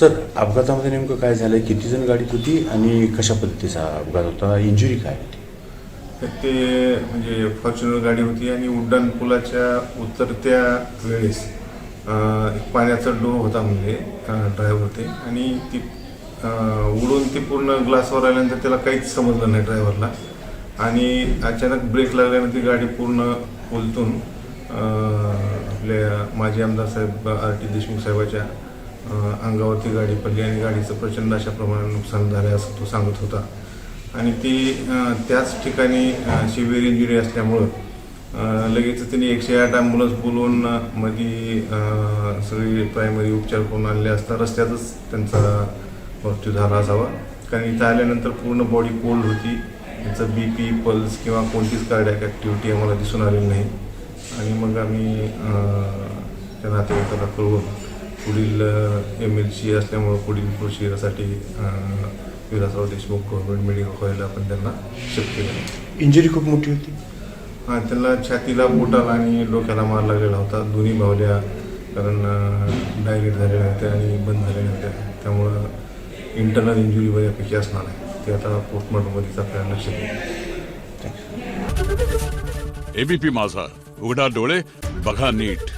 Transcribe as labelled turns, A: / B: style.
A: Sir, अपघातामध्ये नेमकं काय झालं? किती जण गाडीत होती आणि कशा पद्धतीचा अपघात होता? इंजुरी काय होती?
B: ते म्हणजे फॉर्च्युनर गाडी होती आणि उड्डाण पुलाच्या उतरत्या वेळेस एक पाण्याचा डो होता म्हणजे ड्रायव्हर ते, आणि ती उडून ती पूर्ण ग्लासवर आल्यानंतर त्याला काहीच समजलं नाही ड्रायव्हरला, आणि अचानक ब्रेक लागल्यानंतर ती गाडी पूर्ण उलटून आपल्या माजी आमदार साहेब R.T. देशमुख साहेबाच्या अंगावरती गाडी पडली आणि गाडीचं प्रचंड अशा प्रमाणात नुकसान झालं असं तो सांगत होता. आणि ती त्याच ठिकाणी सिव्हिअर इंजुरी असल्यामुळं लगेच त्यांनी 108 ॲम्ब्युलन्स बोलवून मध्ये सगळी प्रायमरी उपचार करून आणले असता रस्त्यातच त्यांचा मृत्यू झाला असावा. कारण इथं आल्यानंतर पूर्ण बॉडी कोल्ड होती, त्यांचं BP, पल्स किंवा कोणतीच कार्डियक ॲक्टिव्हिटी आम्हाला दिसून आलेली नाही. आणि मग आम्ही त्या नातेवाईकाला कळवून पुढील MLC असल्यामुळं पुढील प्रोसिजरसाठी विलासराव देशमुख गव्हर्नमेंट मेडिकल कॉलेजला आपण त्यांना शिफ्ट केलं.
A: इंजुरी खूप मोठी होती.
B: हां, त्यांना छातीला, पोटाला आणि डोक्याला मार लागलेला होता. दोन्ही बाहुल्या कारण डायलेट झालेल्या होत्या आणि बंद झालेल्या होत्या, त्यामुळं इंटरनल इंजुरी बऱ्यापैकी असणार आहे. ते आता पोस्टमॉर्टमध्येच आपल्याला लक्ष देईल.
C: ABP माझा, उघडा डोळे बघा नीट.